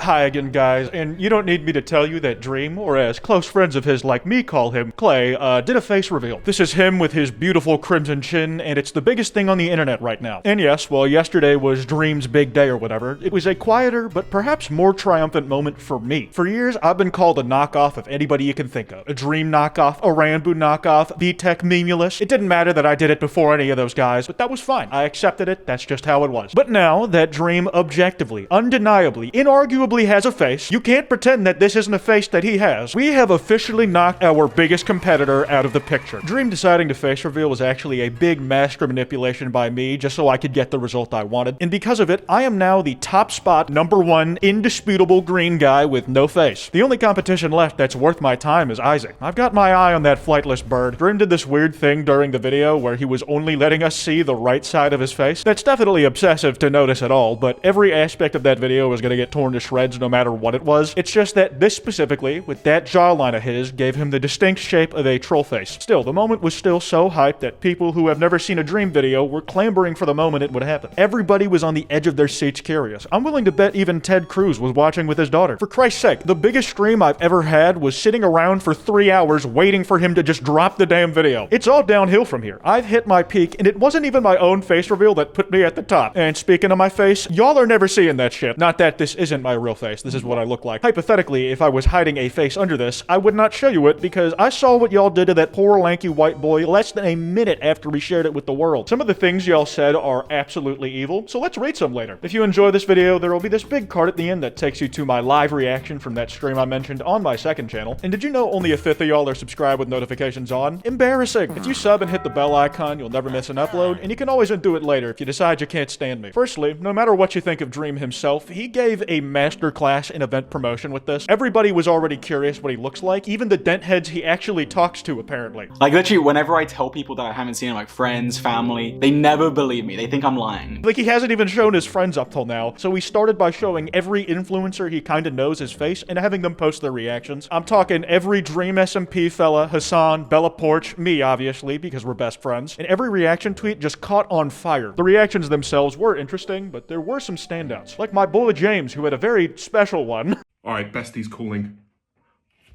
Hi again, guys, and you don't need me to tell you that Dream, or as close friends of his like me call him, Clay, did a face reveal. This is him with his beautiful crimson chin, and it's the biggest thing on the internet right now. And yes, well, yesterday was Dream's big day or whatever. It was a quieter, but perhaps more triumphant moment for me. For years, I've been called a knockoff of anybody you can think of. A Dream knockoff, a Ranboo knockoff, B-Tech memulous. It didn't matter that I did it before any of those guys, but that was fine. I accepted it, that's just how it was. But now that Dream objectively, undeniably, inarguably has a face, you can't pretend that this isn't a face that he has. We have officially knocked our biggest competitor out of the picture. Dream deciding to face reveal was actually a big master manipulation by me just so I could get the result I wanted. And because of it, I am now the top spot, #1, indisputable green guy with no face. The only competition left that's worth my time is Isaac. I've got my eye on that flightless bird. Dream did this weird thing during the video where he was only letting us see the right side of his face. That's definitely obsessive to notice at all, but every aspect of that video was gonna get torn to shreds no matter what it was. It's just that this specifically, with that jawline of his, gave him the distinct shape of a troll face. Still, the moment was still so hyped that people who have never seen a Dream video were clamoring for the moment it would happen. Everybody was on the edge of their seats curious. I'm willing to bet even Ted Cruz was watching with his daughter. For Christ's sake, the biggest stream I've ever had was sitting around for 3 hours waiting for him to just drop the damn video. It's all downhill from here. I've hit my peak, and it wasn't even my own face reveal that put me at the top. And speaking of my face, y'all are never seeing that shit. Not that this isn't my real face. This is what I look like. Hypothetically, if I was hiding a face under this, I would not show you it because I saw what y'all did to that poor lanky white boy less than a minute after we shared it with the world. Some of the things y'all said are absolutely evil, so let's read some later. If you enjoy this video, there will be this big card at the end that takes you to my live reaction from that stream I mentioned on my second channel. And did you know only a fifth of y'all are subscribed with notifications on? Embarrassing. If you sub and hit the bell icon, you'll never miss an upload, and you can always undo it later if you decide you can't stand me. Firstly, no matter what you think of Dream himself, he gave a masterclass in event promotion with this. Everybody was already curious what he looks like, even the dent heads he actually talks to, apparently. Like, literally, whenever I tell people that I haven't seen him, like friends, family, they never believe me. They think I'm lying. Like, he hasn't even shown his friends up till now, so he started by showing every influencer he kinda knows his face and having them post their reactions. I'm talking every Dream SMP fella, Hassan, Bella Porch, me obviously, because we're best friends, and every reaction tweet just caught on fire. The reactions themselves were interesting, but there were some standouts. Like my boy James, who had a very special one. Alright, bestie's calling.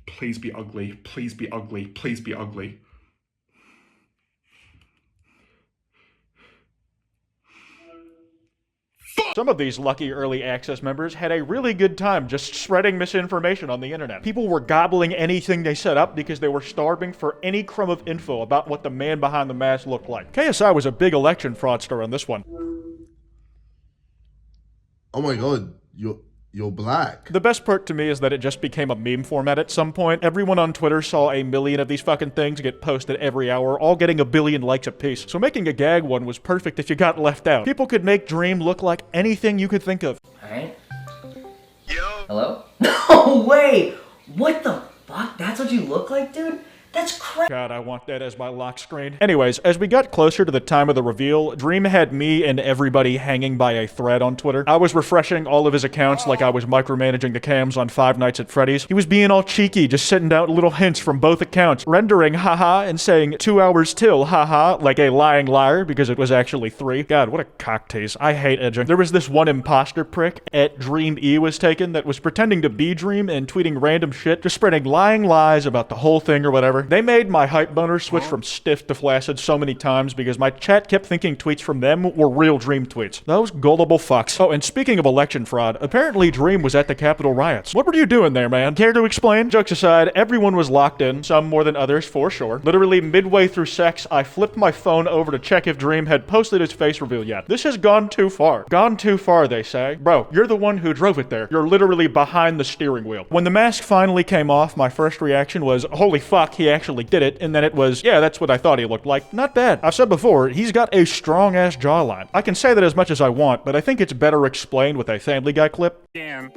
Please be ugly. Please be ugly. Please be ugly. Some of these lucky early access members had a really good time just spreading misinformation on the internet. People were gobbling anything they set up because they were starving for any crumb of info about what the man behind the mask looked like. KSI was a big election fraudster on this one. Oh my god, you're black. The best part to me is that it just became a meme format at some point. Everyone on Twitter saw a million of these fucking things get posted every hour, all getting a billion likes apiece. So making a gag one was perfect if you got left out. People could make Dream look like anything you could think of. Alright. Yo. Hello? No way! What the fuck? That's what you look like, dude? That's crazy. God, I want that as my lock screen. Anyways, as we got closer to the time of the reveal, Dream had me and everybody hanging by a thread on Twitter. I was refreshing all of his accounts like I was micromanaging the cams on Five Nights at Freddy's. He was being all cheeky, just sending out little hints from both accounts, rendering haha and saying 2 hours till haha like a lying liar because it was actually 3. God, what a cock tease. I hate edging. There was this one imposter prick at Dream E was taken that was pretending to be Dream and tweeting random shit, just spreading lying lies about the whole thing or whatever. They made my hype boner switch from stiff to flaccid so many times because my chat kept thinking tweets from them were real Dream tweets. Those gullible fucks. Oh, and speaking of election fraud, apparently Dream was at the Capitol riots. What were you doing there, man? Care to explain? Jokes aside, everyone was locked in, some more than others for sure. Literally midway through sex, I flipped my phone over to check if Dream had posted his face reveal yet. This has gone too far. Gone too far, they say. Bro, you're the one who drove it there. You're literally behind the steering wheel. When the mask finally came off, my first reaction was, holy fuck, he actually did it, and then it was, yeah, that's what I thought he looked like. Not bad. I've said before, he's got a strong-ass jawline. I can say that as much as I want, but I think it's better explained with a Family Guy clip. Damn.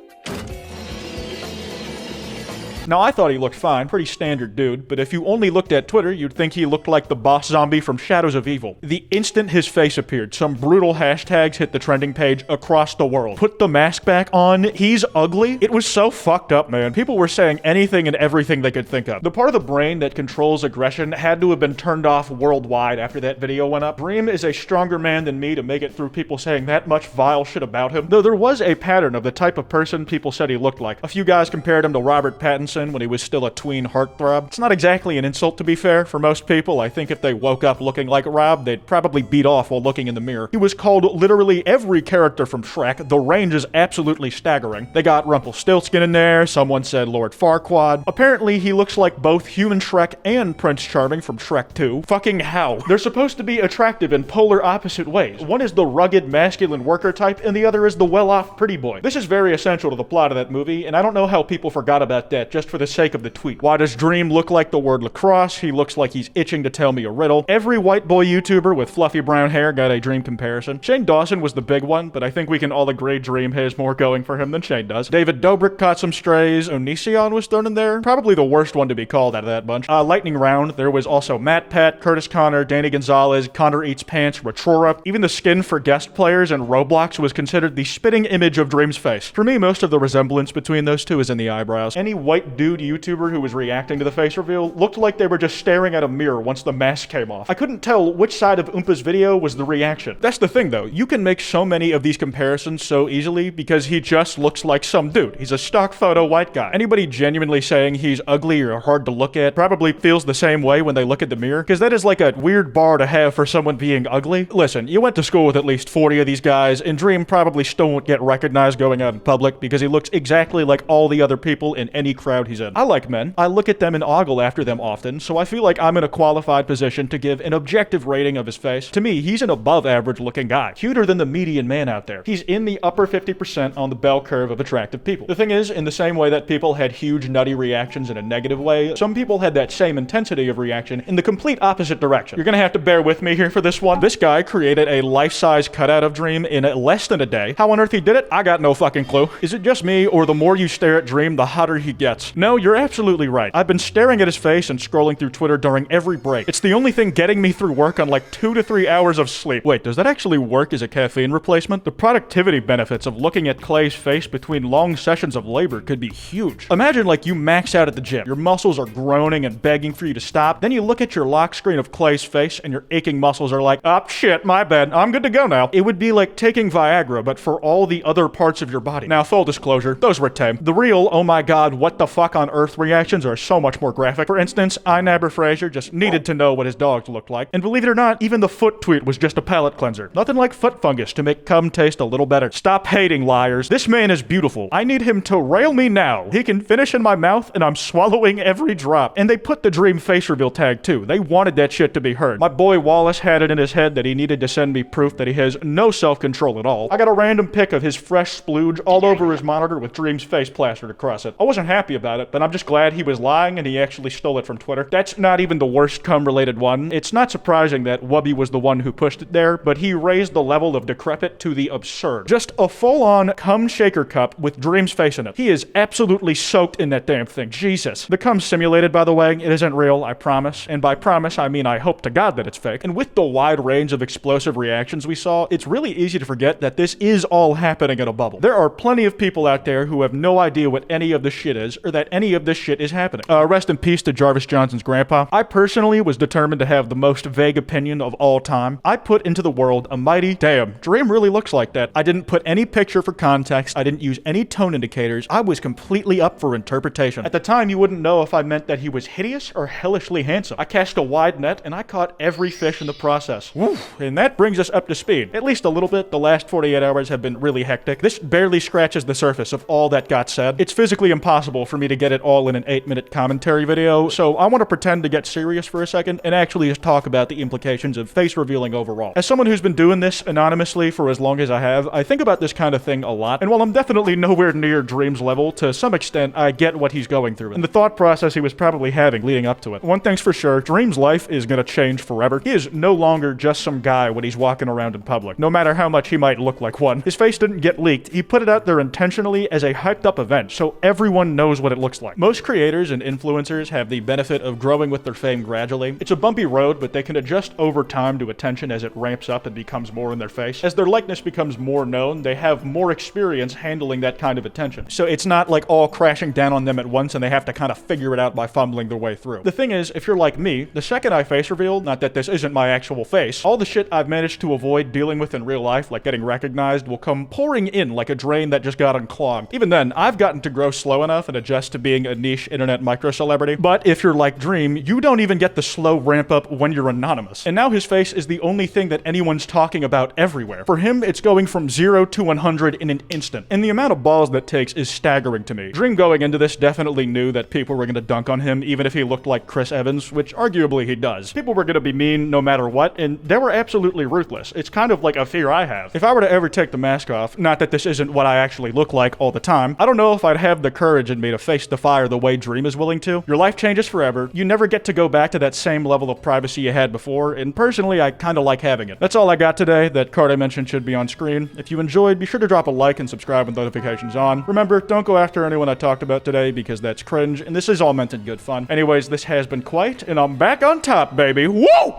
Now, I thought he looked fine, pretty standard dude, but if you only looked at Twitter, you'd think he looked like the boss zombie from Shadows of Evil. The instant his face appeared, some brutal hashtags hit the trending page across the world. Put the mask back on, he's ugly. It was so fucked up, man. People were saying anything and everything they could think of. The part of the brain that controls aggression had to have been turned off worldwide after that video went up. Dream is a stronger man than me to make it through people saying that much vile shit about him, though there was a pattern of the type of person people said he looked like. A few guys compared him to Robert Pattinson when he was still a tween heartthrob. It's not exactly an insult, to be fair. For most people, I think if they woke up looking like Rob, they'd probably beat off while looking in the mirror. He was called literally every character from Shrek. The range is absolutely staggering. They got Rumpelstiltskin in there, someone said Lord Farquaad. Apparently, he looks like both human Shrek and Prince Charming from Shrek 2. Fucking how? They're supposed to be attractive in polar opposite ways. One is the rugged, masculine worker type, and the other is the well-off pretty boy. This is very essential to the plot of that movie, and I don't know how people forgot about that just for the sake of the tweet. Why does Dream look like the word lacrosse? He looks like he's itching to tell me a riddle. Every white boy YouTuber with fluffy brown hair got a Dream comparison. Shane Dawson was the big one, but I think we can all agree Dream has more going for him than Shane does. David Dobrik caught some strays. Onision was thrown in there. Probably the worst one to be called out of that bunch. Lightning round, there was also Matt Pat, Curtis Connor, Danny Gonzalez, Connor Eats Pants, Retrora. Even the skin for guest players in Roblox was considered the spitting image of Dream's face. For me, most of the resemblance between those two is in the eyebrows. Any white dude YouTuber who was reacting to the face reveal looked like they were just staring at a mirror once the mask came off. I couldn't tell which side of Oompa's video was the reaction. That's the thing though, you can make so many of these comparisons so easily because he just looks like some dude. He's a stock photo white guy. Anybody genuinely saying he's ugly or hard to look at probably feels the same way when they look at the mirror, because that is like a weird bar to have for someone being ugly. Listen, you went to school with at least 40 of these guys, and Dream probably still won't get recognized going out in public because he looks exactly like all the other people in any crowd he's in. I like men. I look at them and ogle after them often, so I feel like I'm in a qualified position to give an objective rating of his face. To me, he's an above average looking guy. Cuter than the median man out there. He's in the upper 50% on the bell curve of attractive people. The thing is, in the same way that people had huge nutty reactions in a negative way, some people had that same intensity of reaction in the complete opposite direction. You're gonna have to bear with me here for this one. This guy created a life-size cutout of Dream in less than a day. How on earth he did it? I got no fucking clue. Is it just me, or the more you stare at Dream, the hotter he gets? No, you're absolutely right. I've been staring at his face and scrolling through Twitter during every break. It's the only thing getting me through work on like 2 to 3 hours of sleep. Wait, does that actually work as a caffeine replacement? The productivity benefits of looking at Clay's face between long sessions of labor could be huge. Imagine like you max out at the gym. Your muscles are groaning and begging for you to stop. Then you look at your lock screen of Clay's face and your aching muscles are like, oh shit, my bad, I'm good to go now. It would be like taking Viagra, but for all the other parts of your body. Now, full disclosure, those were tame. The real, oh my god, what the fuck on earth reactions are so much more graphic. For instance, Nabber Fraser just needed to know what his dogs looked like. And believe it or not, even the foot tweet was just a palate cleanser. Nothing like foot fungus to make cum taste a little better. Stop hating, liars. This man is beautiful. I need him to rail me now. He can finish in my mouth and I'm swallowing every drop. And they put the Dream face reveal tag too. They wanted that shit to be heard. My boy Wallace had it in his head that he needed to send me proof that he has no self-control at all. I got a random pic of his fresh splooge all over his monitor with Dream's face plastered across it. I wasn't happy about it, but I'm just glad he was lying and he actually stole it from Twitter. That's not even the worst cum-related one. It's not surprising that Wubby was the one who pushed it there, but he raised the level of decrepit to the absurd. Just a full-on cum shaker cup with Dream's face in it. He is absolutely soaked in that damn thing. Jesus. The cum's simulated, by the way. It isn't real, I promise. And by promise, I mean I hope to God that it's fake. And with the wide range of explosive reactions we saw, it's really easy to forget that this is all happening in a bubble. There are plenty of people out there who have no idea what any of this shit is, or that any of this shit is happening. Rest in peace to Jarvis Johnson's grandpa. I personally was determined to have the most vague opinion of all time. I put into the world a mighty, damn, Dream really looks like that. I didn't put any picture for context. I didn't use any tone indicators. I was completely up for interpretation. At the time, you wouldn't know if I meant that he was hideous or hellishly handsome. I cast a wide net and I caught every fish in the process. Woo. And that brings us up to speed. At least a little bit. The last 48 hours have been really hectic. This barely scratches the surface of all that got said. It's physically impossible for me to get it all in an 8-minute commentary video, so I want to pretend to get serious for a second and actually just talk about the implications of face revealing overall. As someone who's been doing this anonymously for as long as I have, I think about this kind of thing a lot, and while I'm definitely nowhere near Dream's level, to some extent, I get what he's going through and the thought process he was probably having leading up to it. One thing's for sure, Dream's life is gonna change forever. He is no longer just some guy when he's walking around in public, no matter how much he might look like one. His face didn't get leaked. He put it out there intentionally as a hyped up event, so everyone knows what what it looks like. Most creators and influencers have the benefit of growing with their fame gradually. It's a bumpy road, but they can adjust over time to attention as it ramps up and becomes more in their face. As their likeness becomes more known, they have more experience handling that kind of attention. So it's not like all crashing down on them at once and they have to kind of figure it out by fumbling their way through. The thing is, if you're like me, the second I face reveal, not that this isn't my actual face, all the shit I've managed to avoid dealing with in real life, like getting recognized, will come pouring in like a drain that just got unclogged. Even then, I've gotten to grow slow enough and adjust to being a niche internet micro-celebrity. But if you're like Dream, you don't even get the slow ramp up when you're anonymous. And now his face is the only thing that anyone's talking about everywhere. For him, it's going from 0 to 100 in an instant. And the amount of balls that takes is staggering to me. Dream going into this definitely knew that people were going to dunk on him even if he looked like Chris Evans, which arguably he does. People were going to be mean no matter what, and they were absolutely ruthless. It's kind of like a fear I have. If I were to ever take the mask off, not that this isn't what I actually look like all the time, I don't know if I'd have the courage in me to face the fire the way Dream is willing to. Your life changes forever. You never get to go back to that same level of privacy you had before, and personally, I kind of like having it. That's all I got today. That card I mentioned should be on screen. If you enjoyed, be sure to drop a like and subscribe with notifications on. Remember, don't go after anyone I talked about today because that's cringe, and this is all meant in good fun. Anyways, this has been Kwite, and I'm back on top, baby. Woo!